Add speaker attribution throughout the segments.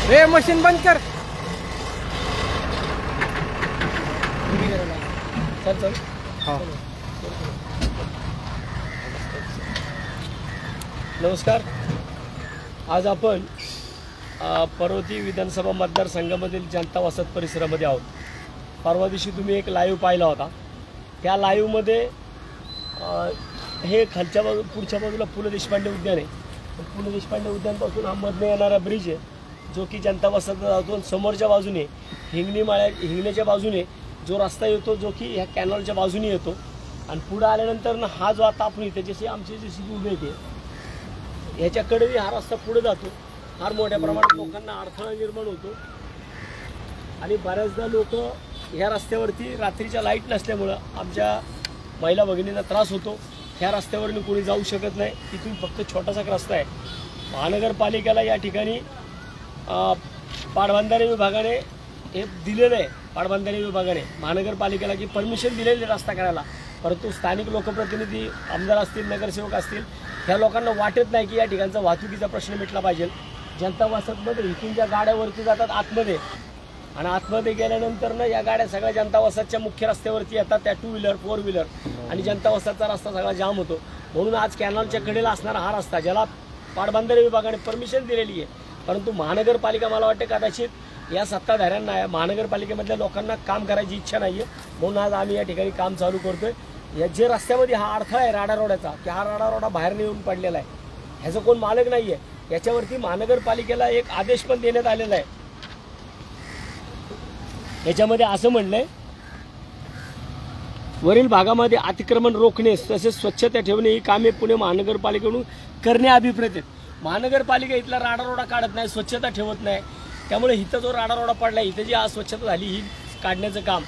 Speaker 1: Ray machine बंद कर. चल चल. हाँ. नमस्कार. आज आपण पर्वती विधानसभा मतदारसंघामधील जनता वसत परिसरामध्ये आहोत. परवा दिवशी तुम्ही एक लाईव्ह पाहिला होता. त्या लाईव्हमध्ये हे खालच्या बाजू पुढच्या बाजूला पु ल देशपांडे उद्यान आहे. पु ल देशपांडे उद्यानपासून हा मधने येणारा ब्रिज आहे जो की जनता वसत जातो. समोरच्या बाजूने हिंगण्याच्या बाजूने जो रस्ता येतो जो की ह्या कॅनलच्या बाजूने येतो आणि पुढे आल्यानंतर ना हा जो आता आपण त्याच्याशी आमची JCB उभी येते ह्याच्याकडे हा रस्ता पुढे जातो. फार मोठ्या प्रमाणात लोकांना अडथळा निर्माण होतो आणि बऱ्याचदा लोक ह्या रस्त्यावरती रात्रीच्या लाईट नसल्यामुळं आमच्या महिला भगिनींना त्रास होतो. ह्या रस्त्यावरनं कोणी जाऊ शकत नाही. इथून फक्त छोटासा रस्ता आहे. महानगरपालिकेला या ठिकाणी पाटबंधारे विभागाने हे दिलेलं आहे. पाटबंधारे विभागाने महानगरपालिकेला की परमिशन दिलेली रस्ता करायला, परंतु स्थानिक लोकप्रतिनिधी आमदार असतील नगरसेवक असतील ह्या लोकांना वाटत नाही की या ठिकाणचा वाहतुकीचा प्रश्न मिटला पाहिजे. जनता वसतमध्ये इथून ज्या गाड्यावरती जातात आतमध्ये आणि आतमध्ये गेल्यानंतर ना या गाड्या सगळ्या जनता वसतच्या मुख्य रस्त्यावरती येतात. त्या 2 व्हीलर 4 व्हीलर आणि जनता वसतचा रस्ता सगळा जाम होतो. म्हणून आज कॅनलच्या कडेला असणारा हा रस्ता ज्याला पाटबंधारे विभागाने परमिशन दिलेली आहे, परंतु महानगरपालिका मला वाटते कदाचित या सत्ताधाऱ्यांना महानगरपालिकेमधल्या लोकांना काम करायची इच्छा नाही आहे. म्हणून आज आम्ही या ठिकाणी काम चालू करतोय. या जे रस्त्यामध्ये हा अडथळा आहे राडा रोडाचा की हा राडा रोडा बाहेर येऊन पडलेला आहे, ह्याचा कोण मालक नाही आहे. याच्यावरती महानगरपालिकेला एक आदेश पण देण्यात आलेला आहे. याच्यामध्ये असं म्हणलंय वरील भागामध्ये अतिक्रमण रोखणे तसेच स्वच्छता ठेवणे ही कामे पुणे महानगरपालिकेकडून करणे अभिप्रेत आहेत. महानगरपालिका इथला राडा रोडा काढत नाही, स्वच्छता ठेवत नाही. त्यामुळे इथं जो राडा रोडा पडला इथं जी आज स्वच्छता झाली ही काढण्याचं काम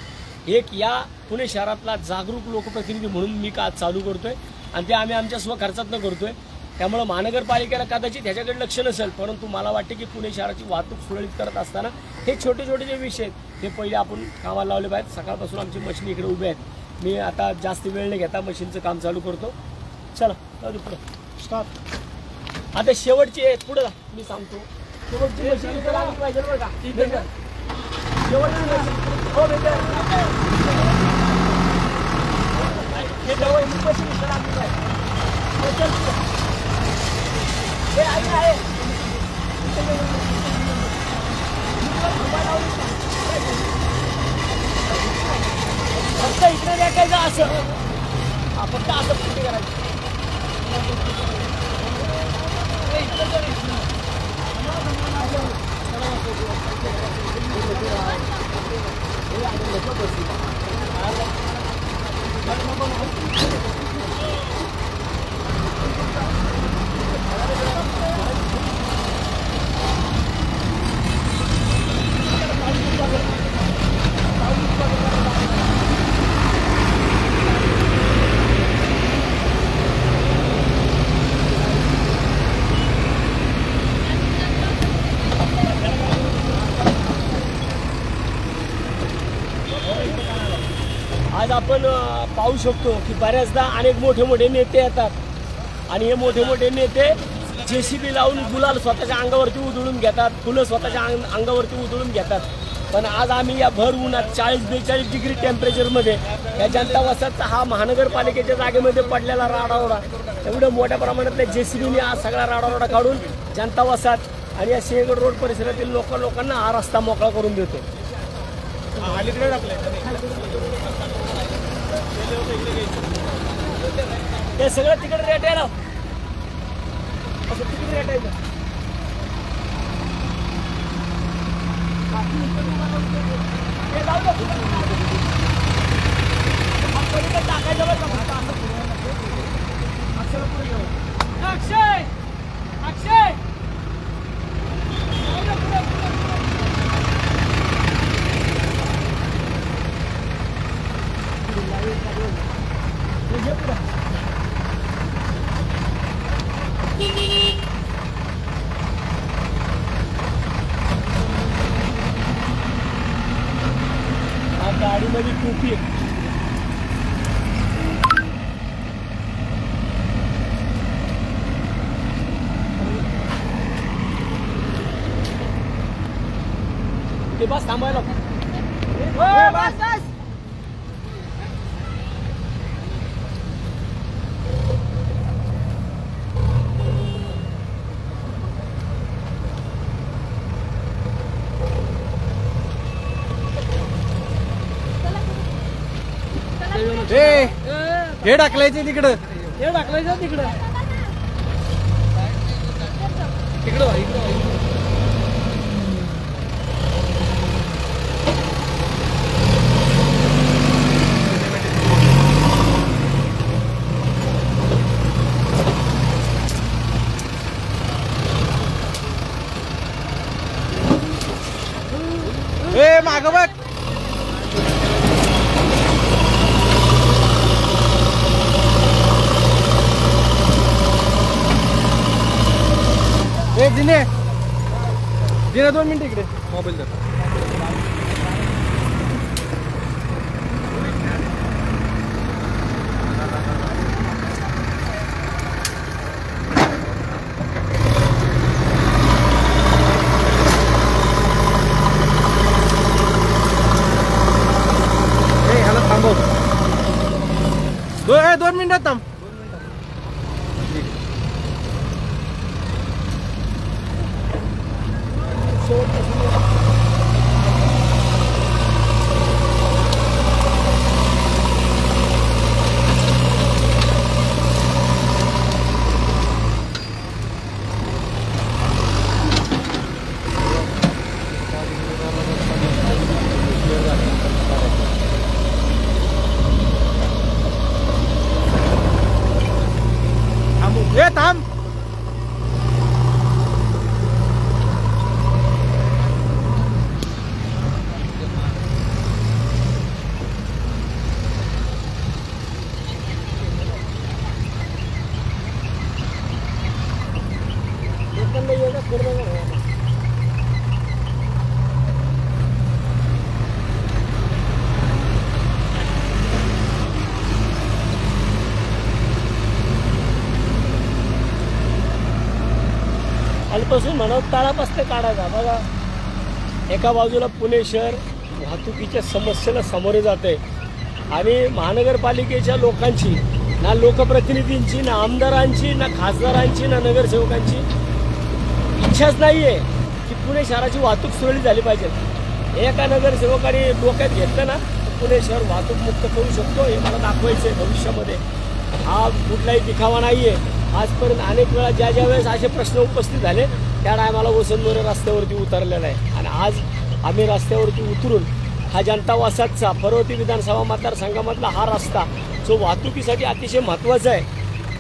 Speaker 1: एक या पुणे शहरातला जागरूक लोकप्रतिनिधी म्हणून मी का चालू करतोय आणि ते आम्ही आमच्या स्वखर्चातनं करतोय. त्यामुळे महानगरपालिकेला कदाचित ह्याच्याकडे लक्ष नसेल, परंतु मला वाटते की पुणे शहराची वाहतूक सुरळीत करत असताना हे छोटे छोटे जे विषय आहेत ते पहिले आपण कामाला लावले पाहिजेत. सकाळपासून आमची मशीन इकडे उभ्या आहेत. मी आता जास्त वेळ न घेता मशीनचं काम चालू करतो. चला पुढं स्टॉप. आता शेवटची आहे पुढं मी सांगतो. शेवटची मशीन इकडे आली पाहिजे बरं का. शेवटची मशीन हो हे जवळ मशीन इकडे आली पाहिजे. हे आहे फक्त इकडे रेटायचं असं फक्त असं पुढे करायचं. आज आपण पाहू शकतो की बऱ्याचदा अनेक मोठे मोठे नेते येतात आणि हे मोठे मोठे नेते JCB लावून गुलाल स्वतःच्या अंगावरती उधळून घेतात, फुलं स्वतःच्या अंगावरती उधळून घेतात. पण आज आम्ही या भर उन्हात 40-42 डिग्री टेम्परेचरमध्ये या जनता वसतचा हा महानगरपालिकेच्या जागेमध्ये पडलेला राडारोडा एवढ्या मोठ्या प्रमाणातल्या JCBने आज सगळा राडारोडा काढून जनता वसत आणि या सिंहगड रोड परिसरातील लोकांना हा रस्ता मोकळा करून देतो. ते सगळं तिकडे रेट आहे ना असं तिकडे रेट आहे. अक्षय अक्षय गाडी दाढीमध्ये टोपी आहे. ते बस थांबायला
Speaker 2: हे टाकलायचे तिकडं,
Speaker 1: हे टाकलायचं तिकडं तिकडं इकडं.
Speaker 2: ए माग बघ. ए दिने 2 मिनिटं इकडे मोबाईल धर. थांबव 2 मिनिटात थांब. ए थांब.
Speaker 1: आजपासून म्हणत ताळापासते काढायचा. बघा एका बाजूला पुणे शहर वाहतुकीच्या समस्येला सामोरे जाते आणि महानगरपालिकेच्या लोकांची, ना लोकप्रतिनिधींची, ना आमदारांची, ना खासदारांची, ना नगरसेवकांची इच्छाच नाही आहे की पुणे शहराची वाहतूक सुरळीत झाली पाहिजे. एका नगरसेवकाने डोक्यात घेतलं ना पुणे शहर वाहतूक मुक्त करू शकतो, हे मला दाखवायचं आहे भविष्यामध्ये. हा कुठलाही दिखावा नाही आहे. आजपर्यंत अनेक वेळा ज्या वेळेस असे प्रश्न उपस्थित झाले त्या टायमाला वसंत मोरे रस्त्यावरती उतरलेला आहे. आणि आज आम्ही रस्त्यावरती उतरून हा जनता वसाहतचा पर्वती विधानसभा मतदारसंघामधला हा रस्ता जो वाहतुकीसाठी अतिशय महत्त्वाचा आहे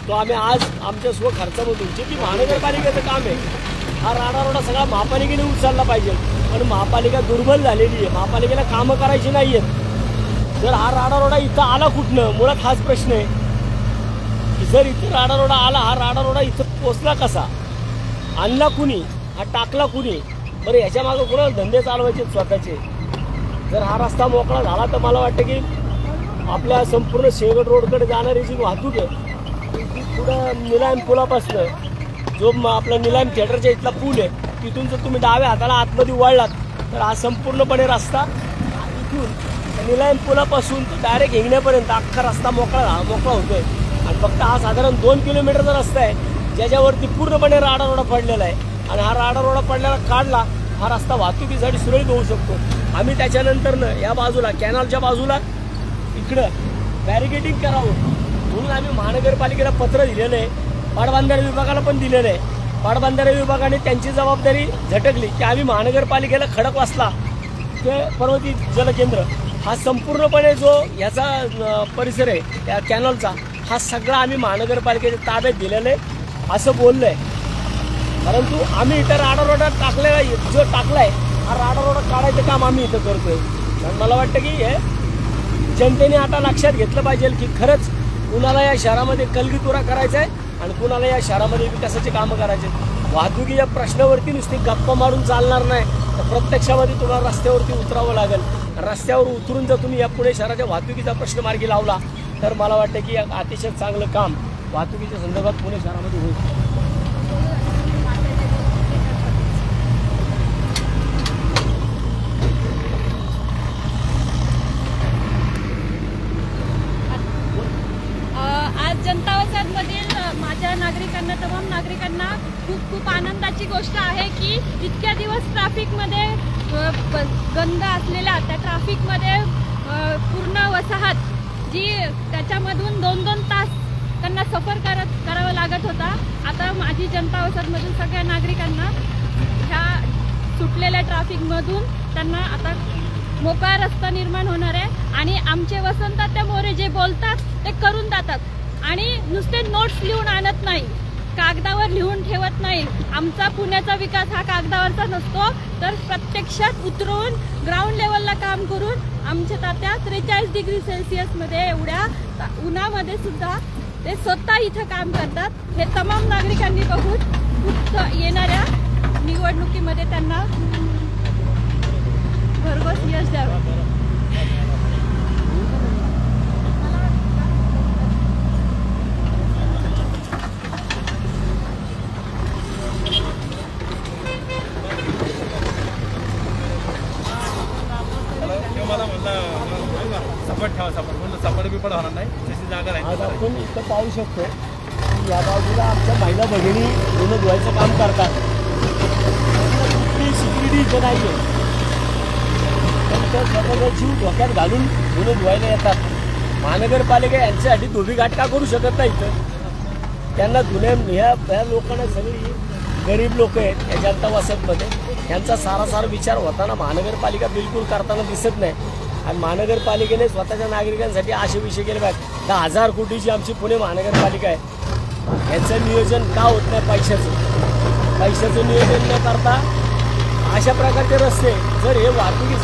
Speaker 1: तो आम्ही आज आमच्या स्वखर्चामधून, जे की महानगरपालिकेचं काम आहे, हा राडारोडा सगळा महापालिकेने उचलला पाहिजे. पण महापालिका दुर्बल झालेली आहे, महापालिकेला कामं करायची नाही आहेत. जर हा राडारोडा इथं आला कुठनं, मुळात हाच प्रश्न आहे की जर इथं राडारोडा आला, हा राडारोडा इथं पोचला कसा, आणला कुणी, हा टाकला कुणी, बरं याच्या मागं कुणाला धंदे चालवायचे स्वतःचे. जर हा रस्ता मोकळा झाला तर मला वाटतं की आपल्या संपूर्ण शेवगड रोडकडे जाणारी जी वाहतूक आहे ती पुढं निलाम पुलापासून जो आपला निलाम थिएटरच्या इथला पूल आहे तिथून जर तुम्ही डाव्या हाताला आतमध्ये वळलात तर हा संपूर्णपणे रस्ता इथून निलाम पुलापासून तो डायरेक्ट हिंगण्यापर्यंत अख्खा रस्ता मोकळा होतोय. आणि फक्त हा साधारण 2 किलोमीटरचा रस्ता आहे ज्याच्यावरती पूर्णपणे राडारोडा पडलेला आहे. आणि हा राडारोडा पडलेला काढला हा रस्ता वाहतुकीसाठी सुरळीत होऊ शकतो. आम्ही त्याच्यानंतरनं या बाजूला कॅनलच्या बाजूला इकडं बॅरिकेडिंग करावं म्हणून आम्ही महानगरपालिकेला पत्र दिलेलं आहे, पाटबंधारे विभागाला पण दिलेलं आहे. पाटबंधारे विभागाने त्यांची जबाबदारी झटकली की आम्ही महानगरपालिकेला खडकवासला ते पर्वती जलकेंद्र हा संपूर्णपणे जो याचा परिसर आहे त्या कॅनलचा हा सगळा आम्ही महानगरपालिकेच्या ताब्यात दिलेलं आहे असं बोललं आहे. परंतु आम्ही इथं राडारोडा टाकलेला जो टाकलाय हा राडारोडा काढायचं काम आम्ही इथं करतोय. कारण मला वाटतं की हे जनतेने आता लक्षात घेतलं पाहिजे की खरंच कुणाला या शहरामध्ये कलगीतुरा करायचा आहे आणि कुणाला या शहरामध्ये विकासाचे कामं करायचे. वाहतुकीच्या प्रश्नावरती नुसती गप्पा मारून चालणार नाही, तर प्रत्यक्षामध्ये तुम्हाला रस्त्यावरती उतरावं लागेल. रस्त्यावर उतरून जर तुम्ही या पुणे शहराच्या वाहतुकीचा प्रश्न मार्गी लावला तर मला वाटतं की अतिशय चांगलं काम वाहतुकीच्या संदर्भात पुणे शहरामध्ये होईल.
Speaker 3: आज जनता वसाहतमधील माझ्या नागरिकांना, तमाम नागरिकांना खूप आनंदाची गोष्ट आहे की इतक्या दिवस ट्रॅफिकमध्ये गंध असलेल्या त्या ट्रॅफिकमध्ये पूर्ण वसाहत जी त्याच्यामधून 2-2 तास त्यांना सफर करावं लागत होता, आता माझी जनता वसाहतमधील सगळ्या नागरिकांना ह्या सुटलेल्या ट्रॅफिकमधून त्यांना आता मोकळा रस्ता निर्माण होणार आहे. आणि आमचे वसंतात्या मोरे जे बोलतात ते करून जातात आणि नुसते नोट्स लिहून आणत नाही, कागदावर लिहून ठेवत नाही. आमचा पुण्याचा विकास हा कागदावरचा नसतो तर प्रत्यक्षात उतरून ग्राउंड लेवलला काम करून आमच्या तात्या 43 डिग्री सेल्सिअसमध्ये एवढ्या उन्हामध्ये सुद्धा ते स्वतः इथं काम करतात. हे तमाम नागरिकांनी बघून येणाऱ्या निवडणुकीमध्ये त्यांना भरघोस यश द्यावं.
Speaker 2: मला म्हणलं सपाट ठेवा, सपाट म्हणलं सपाट बिपाट होणार नाही, जशी जागा
Speaker 1: आज
Speaker 2: राहील.
Speaker 1: आपण इथं पाहू शकतो की या बाजूला आमच्या महिला भगिनी धुणं धुवायचं काम करतात. कुठली सिक्युरिटी इथं नाही आहे, त्यांचं स्वतःचा जीव धोक्यात घालून धुणं धुवायला येतात. महानगरपालिका यांच्यासाठी धोबीघाट का करू शकत नाही इथं? त्यांना ह्या लोकांना सगळी गरीब लोक आहेत या जनता वसाहतमध्ये, यांचा सारासार विचार होताना महानगरपालिका बिलकुल करताना दिसत नाही. आणि महानगरपालिकेने स्वतःच्या नागरिकांसाठी असे विषय केले पाहिजे. 10,000 कोटीची आमची पुणे महानगरपालिका आहे, यांचं नियोजन का होत नाही? पैशाचं नियोजन न करता अशा प्रकारचे रस्ते जर हे वाहतुकी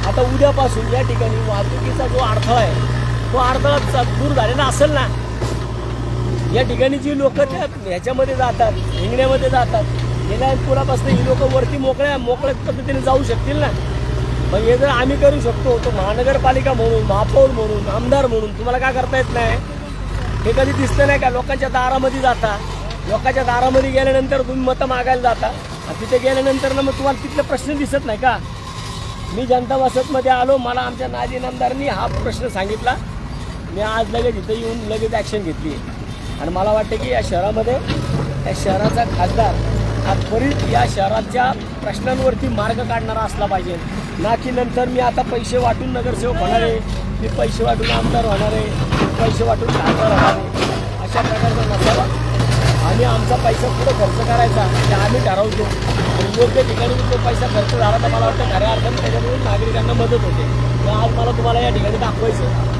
Speaker 1: आता उद्यापासून या ठिकाणी वाहतुकीचा जो अडथळा आहे तो अडथळा दूर झालेला असेल ना. या ठिकाणी जी लोक त्या ह्याच्यामध्ये जातात, हिंगण्यामध्ये जातात, गेल्या पुलापासून ही लोक वरती मोकळ्या पद्धतीने जाऊ शकतील ना. मग हे जर आम्ही करू शकतो तो महानगरपालिका म्हणून, महापौर म्हणून, आमदार म्हणून तुम्हाला काय करता येत नाही? हे कधी दिसतं नाही का? लोकांच्या दारामध्ये जाता, लोकांच्या दारामध्ये गेल्यानंतर तुम्ही मतं मागायला जाता, तिथे गेल्यानंतर ना मग तुम्हाला तिथले प्रश्न दिसत नाही का? मी जनता वसाहतमध्ये आलो, मला आमच्या नाजी आमदारांनी हा प्रश्न सांगितला, मी आज लगेच इथं येऊन लगेच ॲक्शन घेतली आहे. आणि मला वाटतं की या शहरामध्ये या शहराचा खासदार हा त्वरित या शहराच्या प्रश्नांवरती मार्ग काढणारा असला पाहिजे ना, की नंतर मी आता पैसे वाटून नगरसेवक होणार आहे, मी पैसे वाटून आमदार होणार आहे, मी पैसे वाटून खासदार होणार आहे, अशा प्रकारचा नसावा. आणि आमचा पैसा कुठं खर्च करायचा ते आम्ही ठरवतो. आणि योग्य ठिकाणी तो पैसा खर्च झाला तर मला वाटतं खऱ्या अर्थाने त्याच्यामधून नागरिकांना मदत होते. तर आज मला तुम्हाला या ठिकाणी दाखवायचं.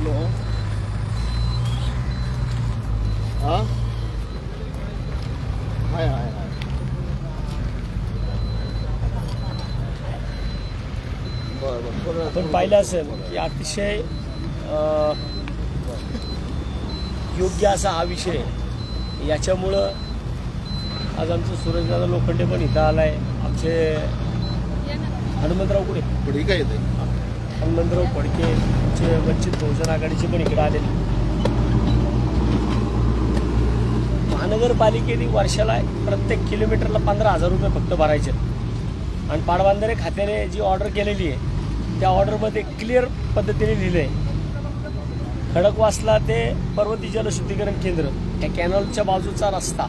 Speaker 4: हॅलो हां हाय हाय हाय बरं
Speaker 1: आपण पाहिलं असेल की अतिशय योग्य असा हा विषय आहे. याच्यामुळं आज आमचं सूरजदादा लोखंडे पण इथं आलाय, आमचे हनुमंतराव कुठे
Speaker 4: पुढे काय येते
Speaker 1: हनुमंतराव फडके आमचे वंचित बहुजन आघाडीचे पण इकडे आलेले. महानगरपालिकेने वर्षाला प्रत्येक किलोमीटरला 15,000 रुपये फक्त भरायचे आणि पाटबंधारे खात्याने जी ऑर्डर केलेली आहे त्या ऑर्डरमध्ये क्लिअर पद्धतीने लिहिलं आहे, खडकवासला ते पर्वती जलशुद्धीकरण केंद्र या कॅनॉलच्या बाजूचा रस्ता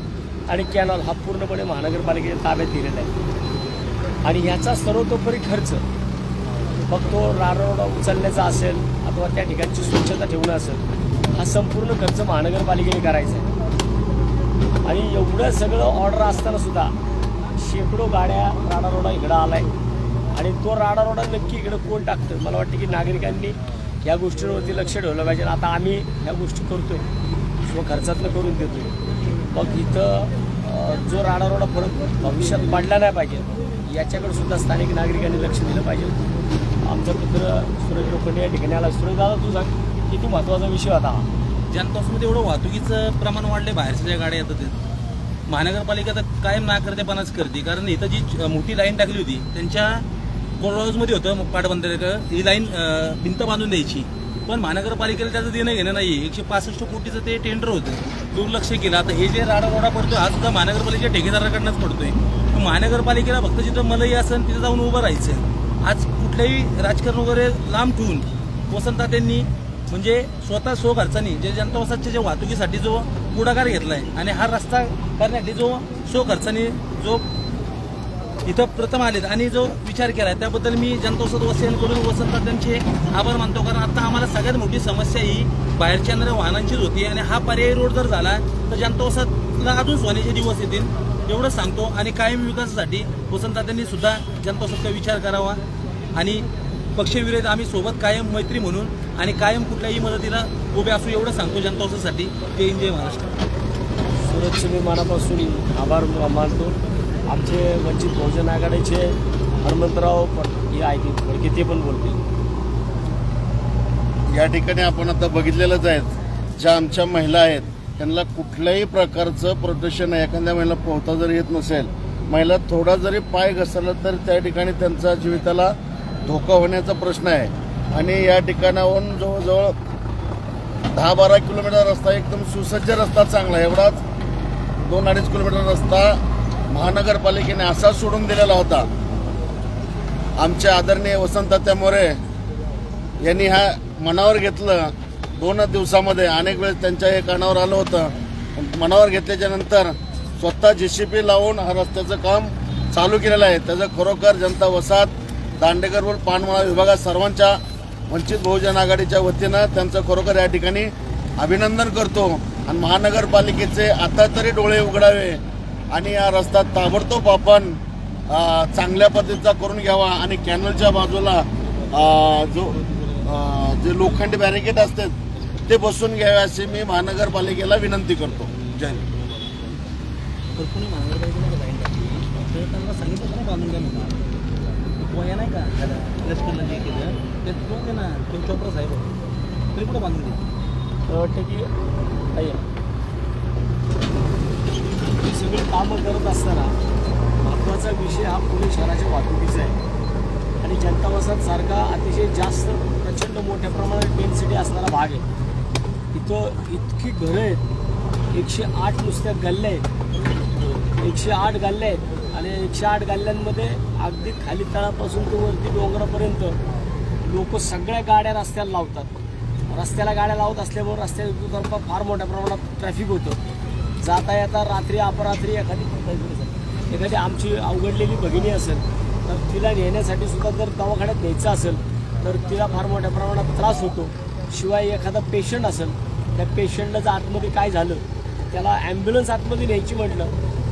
Speaker 1: आणि कॅनॉल हा पूर्णपणे महानगरपालिकेच्या ताब्यात दिलेला आहे. आणि ह्याचा सर्वतोपरी खर्च मग तो रारोडा उचलण्याचा असेल अथवा त्या ठिकाणची स्वच्छता ठेवणं असेल, हा संपूर्ण खर्च महानगरपालिकेने करायचा आहे. आणि एवढं सगळं ऑर्डर असताना सुद्धा शेकडो गाड्या राडारोडा इकडं आलाय आणि तो राडारोडा नक्की इकडं कोण टाकतं. मला वाटतं की नागरिकांनी या गोष्टींवरती लक्ष ठेवलं पाहिजे. आता आम्ही ह्या गोष्टी करतोय, स्वखर्चातनं करून देतोय. मग इथं जो राडारोडा परत भविष्यात पडला नाही पाहिजे याच्याकडे सुद्धा स्थानिक नागरिकांनी लक्ष दिलं पाहिजे. आमचा मित्र सुरेश लोखंडे या ठिकाणी आला. सुरेश दादा तू सांग किती महत्त्वाचा विषय होता हा.
Speaker 2: जनतासमध्ये एवढं वाहतुकीचं प्रमाण वाढले, बाहेरच्या ज्या गाड्या येतात महानगरपालिका तर कायम नाकर्तेपणाच करते. कारण इथं जी मोठी लाईन टाकली होती त्यांच्या कोरहाऊसमध्ये होतं पाटबंधारे ही लाईन भिंत बांधून द्यायची, पण महानगरपालिकेला त्याचं देणं घेणं नाही. 165 कोटीचं ते टेंडर होतं, दुर्लक्ष केलं. आता हे जे राडारोडा पडतोय हा सुद्धा महानगरपालिकेच्या ठेकेदाराकडनंच पडतोय. महानगरपालिकेला फक्त जिथं मलई असेल तिथं जाऊन उभं राहायचं. आज कुठल्याही राजकारण वगैरे लांब ठेवून वसंतदादांनी म्हणजे स्वतः स्वखर्चाने जे जनता वसाहतच्या जे वाहतुकीसाठी जो पुढाकार घेतलाय आणि हा रस्ता करण्यासाठी जो स्वखर्चाने जो इथं प्रथम आलेत आणि जो विचार केलाय त्याबद्दल मी जनता वसाहत वासियांकडून वसंतदादांचे आभार मानतो. कारण आता आम्हाला सगळ्यात मोठी समस्या ही बाहेरच्या येणाऱ्या वाहनांचीच होती आणि हा पर्यायी रोड जर झाला तर जनता वसाहतला अजून सोन्याचे दिवस येतील एवढं सांगतो. आणि कायम विकासासाठी वसंतदादांनी सुद्धा जनता वसाहतचा विचार करावा आणि पक्षविरोध आम्ही सोबत कायम मैत्री म्हणून आणि कायम कुठल्याही मदतीला उभे असू एवढं सांगतो जनता वसाहतसाठी. जय हिंद, जय महाराष्ट्र.
Speaker 1: सुरतचे मी मनापासून आभार मानतो. आमचे वंचित बहुजन आघाडीचे हनुमंतराव हे आहेत फडके ते पण बोलतील.
Speaker 4: या ठिकाणी आपण आता बघितलेलंच आहेत, ज्या आमच्या महिला आहेत त्यांना कुठल्याही प्रकारचं प्रोटेक्शन आहे. एखाद्या महिला पोहता जरी येत नसेल, महिला थोडा जरी पाय घसरला तर त्या ठिकाणी त्यांचा जीविताला धोका होण्याचा प्रश्न आहे. आणि या ठिकाणाहून जवळजवळ 10-12 किलोमीटर रस्ता एकदम सुसज्ज रस्ता चांगला आहे. एवढाच 2-2.5 किलोमीटर रस्ता महानगरपालिकेने असा सोडून दिलेला होता. आमचे आदरणीय वसंततात्या मोरे यांनी हा मनावर घेतलं. 2 दिवसामध्ये अनेक वेळेस त्यांच्या हे कानावर आलं होतं. मनावर घेतल्याच्या नंतर स्वतः JCP लावून हा रस्त्याचं काम चालू केलेलं आहे. त्याचं खरोखर जनता वसाहत, दांडेकर रोड, पानमळा विभागात सर्वांच्या वंचित बहुजन आघाडीच्या वतीनं त्यांचं खरोखर या ठिकाणी अभिनंदन करतो. आणि महानगरपालिकेचे आता तरी डोळे उघडावे आणि हा रस्ता ताबडतोब आपण चांगल्या पद्धतीचा करून घ्यावा आणि कॅनलच्या बाजूला जे लोखंडी बॅरिकेड असतात ते बसून घ्यावे अशी मी महानगरपालिकेला विनंती करतो. जय हिंद.
Speaker 2: त्यांना सांगितलं ना बांधून घ्या म्हणून वया नाही का लष्करला जे केलं ते कोण आहे ना तो चोपडा साहेब तरी कुठं बांधून घ्या.
Speaker 1: वाटतं की ही सगळी कामं करत असताना महत्त्वाचा विषय हा पुणे शहराच्या वाहतुकीचा आहे. आणि जनता वसाहत सारखा अतिशय जास्त प्रचंड मोठ्या प्रमाणात डेन्सिटी असणारा भाग आहे. इथं इतकी घरं आहेत, 108 नुसत्या गल्ल्या आहेत, 108 गल्ल्या आहेत. आणि 108 गल्ल्यांमध्ये अगदी खाली तळापासून ते वरती डोंगरापर्यंत लोक सगळ्या गाड्या रस्त्याला लावतात. रस्त्याला गाड्या लावत असल्यामुळे रस्त्याच्या फार मोठ्या प्रमाणात ट्रॅफिक होतं. जाता येता रात्री अपरात्री एखादी आमची अवघडलेली भगिनी असेल तर तिला नेण्यासाठी सुद्धा जर दवाखान्यात न्यायचं असेल तर तिला फार मोठ्या प्रमाणात त्रास होतो. शिवाय एखादा पेशंट असेल, त्या पेशंटला जर आतमध्ये काय झालं, त्याला ॲम्ब्युलन्स आतमध्ये न्यायची म्हटलं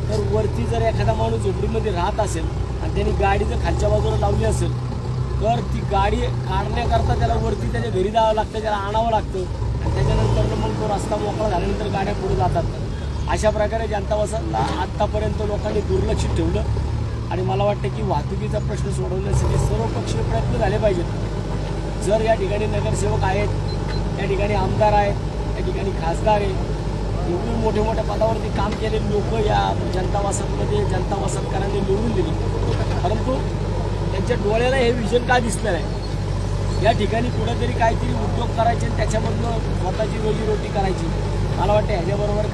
Speaker 1: तर वरती जर एखादा माणूस झोपडीमध्ये राहत असेल आणि त्यांनी गाडी जर खालच्या बाजूला लावली असेल तर ती गाडी काढण्याकरता त्याला वरती त्याच्या घरी जावं लागतं, त्याला आणावं लागतं आणि त्याच्यानंतर मग तो रस्ता मोकळा झाल्यानंतर गाड्या पुढे जातात. अशा प्रकारे जनता वसतला आत्तापर्यंत लोकांनी दुर्लक्षित ठेवलं आणि मला वाटतं की वाहतुकीचा प्रश्न सोडवण्यासाठी सर्वपक्षीय प्रयत्न झाले पाहिजेत. जर या ठिकाणी नगरसेवक आहेत, या ठिकाणी आमदार आहेत, या ठिकाणी खासदार आहे, एवढी मोठ्या मोठ्या पदावरती काम केलेले लोक या जनता वसतमध्ये जनता वसतकरांनी निवडून दिली, परंतु त्यांच्या डोळ्याला हे विजन का दिसलं नाही. या ठिकाणी कुठेतरी काहीतरी उद्योग करायचे आणि त्याच्यामधून स्वतःची रोजीरोटी करायची. मला वाटतं ह्याच्याबरोबर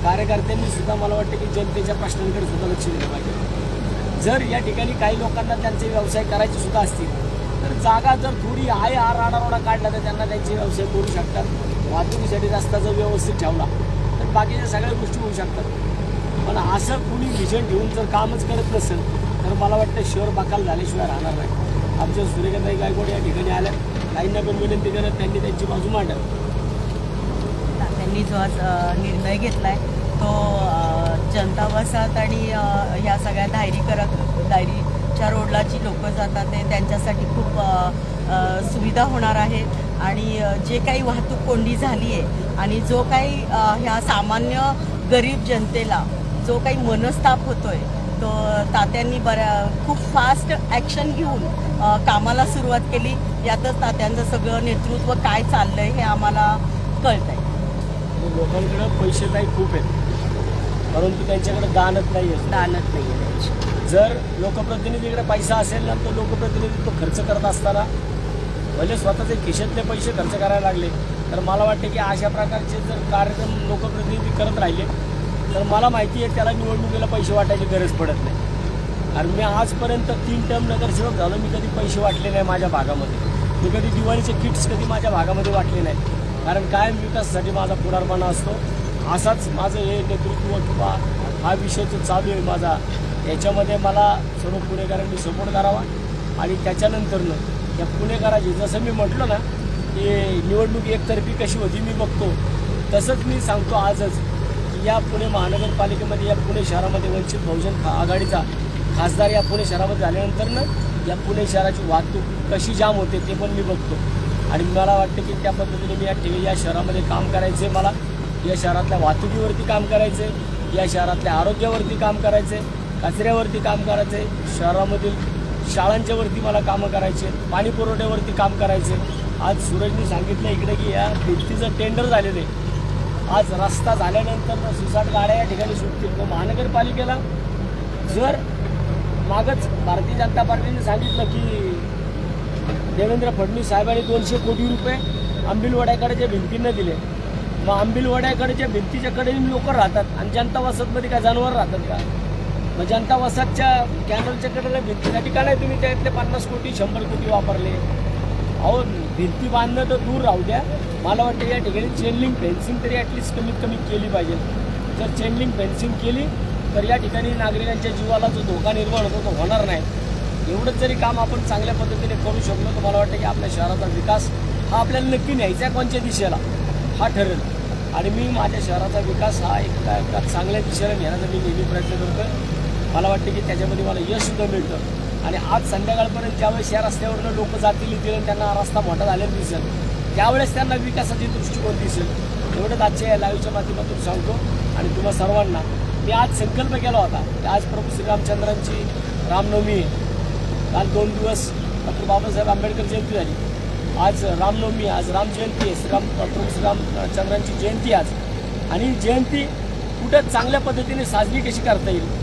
Speaker 1: कार्यकर्त्यांनी सुद्धा मला वाटतं की जनतेच्या प्रश्नांकडे सुद्धा लक्ष दिलं पाहिजे. जर या ठिकाणी काही लोकांना त्यांचे व्यवसाय करायचे सुद्धा असतील तर जागा जर थोडी आहे आराडा काढला तर त्यांना त्यांचे व्यवसाय करू शकतात. वाहतुकीसाठी रस्ता जर व्यवस्थित ठेवला तर बाकीच्या सगळ्या गोष्टी होऊ शकतात. पण असं कुणी विजन ठेवून जर कामच करत नसेल तर मला वाटतं शहर बकाल झाल्याशिवाय राहणार नाही. आमच्या सूर्यकांताई गायकवाड या ठिकाणी आल्या, काहींना पण विनंती करत त्यांनी त्यांची बाजू मांडली.
Speaker 5: त्यांनी जो आज निर्णय घेतला आहे तो जनता वसाहत आणि या सगळ्या दायरीच्या रोडला जी लोक जातात ते त्यांच्यासाठी खूप सुविधा होणार आहे. आणि जे काही वाहतूक कोंडी झाली आहे आणि जो काही ह्या सामान्य गरीब जनतेला जो काही मनस्ताप होतोय तो तात्यांनी खूप फास्ट ॲक्शन घेऊन कामाला सुरुवात केली. यातच तात्यांचं सगळं नेतृत्व काय चाललंय हे आम्हाला कळत आहे.
Speaker 1: लोकांकडे पैसे काही खूप आहेत परंतु त्यांच्याकडे दानत नाही आहे. जर लोकप्रतिनिधीकडे पैसा असेल ना तर लोकप्रतिनिधी तो खर्च करत असताना भले स्वतःचे खिशातले पैसे खर्च करायला लागले तर मला वाटते की अशा प्रकारचे जर कार्यक्रम लोकप्रतिनिधी करत राहिले तर मला माहिती आहे त्याला निवडणुकीला पैसे वाटायची गरज पडत नाही. कारण मी आजपर्यंत 3 टर्म नगरसेवक झालो, मी कधी पैसे वाटले नाही माझ्या भागामध्ये. मी कधी दिवाळीचे किट्स कधी माझ्या भागामध्ये वाटले नाही. कारण कायम विकासासाठी माझा पुढारपणा असतो. असाच माझं हे नेतृत्व किंवा हा विषय जो चालू आहे माझा याच्यामध्ये मला सर्व पुणेकरांनी सपोर्ट करावा आणि त्याच्यानंतरनं या पुणेकराची जसं मी म्हटलं ना की निवडणूक एकतर्फी कशी होती मी बघतो तसंच मी सांगतो आजच की या पुणे महानगरपालिकेमध्ये या पुणे शहरामध्ये वंचित बहुजन आघाडीचा खासदार या पुणे शहरामध्ये झाल्यानंतरनं या पुणे शहराची वाहतूक कशी जाम होते ते पण मी बघतो. आणि मला वाटतं की त्या पद्धतीने मी या शहरामध्ये काम करायचं आहे. मला या शहरातल्या वाहतुकीवरती काम करायचं आहे, या शहरातल्या आरोग्यावरती काम करायचं आहे, कचऱ्यावरती काम करायचं आहे, शहरामधील शाळांच्यावरती मला कामं करायचे, पाणी पुरवठ्यावरती काम करायचे. आज सूरजनी सांगितलं इकडे की या भिंतीचं टेंडर झालेलं आहे. आज रस्ता झाल्यानंतर सुसाट गाड्या या ठिकाणी सुटतील. तर महानगरपालिकेला जर मागच भारतीय जनता पार्टीने सांगितलं की देवेंद्र फडणवीस साहेबांनी 200 कोटी रुपये आंबिलवाड्याकडेच्या भिंतींना दिले. मग आंबिलवाड्याकडेच्या भिंतीच्या कडेने लोक राहतात आणि जनता वसाहतमध्ये काय जनावर राहतात का? मग जनता वसाहतच्या कॅनलच्या कडेला भिंतीसाठी का नाही तुम्ही त्यातले 50 कोटी 100 कोटी वापरले? अहो भिंती बांधणं तर दूर राहू द्या, मला वाटतं या ठिकाणी चेनलिंग फेन्सिंग तरी ॲटलिस्ट कमीत कमी केली पाहिजे. जर चेनलिंग फेन्सिंग केली तर या ठिकाणी नागरिकांच्या जीवाला जो धोका निर्माण होतो तो होणार नाही. एवढंच जरी काम आपण चांगल्या पद्धतीने करू शकलो तर मला वाटतं की आपल्या शहराचा विकास हा आपल्याला नक्की न्यायचा आहे कोणत्या दिशेला हा ठरेल. आणि मी माझ्या शहराचा विकास हा एका चांगल्या दिशेला नेण्याचा मी नेहमी प्रयत्न करतो आहे. मला वाटतं की त्याच्यामध्ये मला यशसुद्धा मिळतं. आणि आज संध्याकाळपर्यंत ज्यावेळेस या रस्त्यावरनं लोक जातील येतील आणि त्यांना रस्ता मोठा झालेला दिसेल त्यावेळेस त्यांना विकासाची दृष्टिकोन दिसेल. एवढंच आजच्या या लाईव्हच्या माध्यमातून सांगतो. आणि तुम्हा सर्वांना मी आज संकल्प केला होता की आज प्रभू श्रीरामचंद्रांची रामनवमी आहे. काल 2 दिवस डॉक्टर बाबासाहेब आंबेडकर जयंती झाली, आज रामनवमी, आज रामजयंती आहे, प्रभू श्रीरामचंद्रांची जयंती आज. आणि जयंती कुठं चांगल्या पद्धतीने साजरी कशी करता येईल,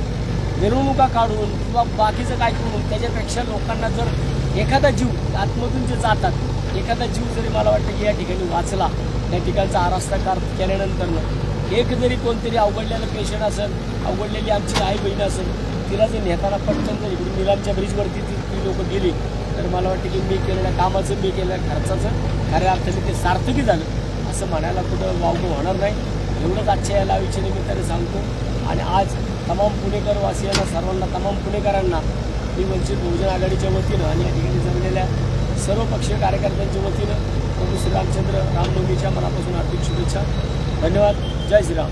Speaker 1: मिरवणुका काढून किंवा बाकीचं काय करून त्याच्यापेक्षा लोकांना जर एखादा जीव आतमधून जे जातात एखादा जीव जरी मला वाटतं की या ठिकाणी वाचला, त्या ठिकाणचा आरास्ता केल्यानंतरनं एक जरी कोणतरी अवघडलेलं पेशंट असेल, अवघडलेली आमची आई बहीण असेल, तिला जर नेताना पटकन जर इकडून निलामच्या ब्रिजवरती ती लोक गेली तर मला वाटतं की मी केलेल्या कामाचं मी केलेल्या खर्चाचं खऱ्या अर्थाने ते सार्थकी झालं असं म्हणायला कुठं वावगं होणार नाही. एवढंच आजच्या या लाईव्हच्या निमित्ताने सांगतो. आणि आज तमाम पुणेकर वासियांना सर्वांना तमाम पुणेकरांना मी वंचित बहुजन आघाडीच्या वतीनं आणि या ठिकाणी जमलेल्या सर्व पक्षीय कार्यकर्त्यांच्या वतीनं प्रभू श्रीरामचंद्र रामनवमीच्या मनापासून हार्दिक शुभेच्छा. धन्यवाद. जय श्रीराम.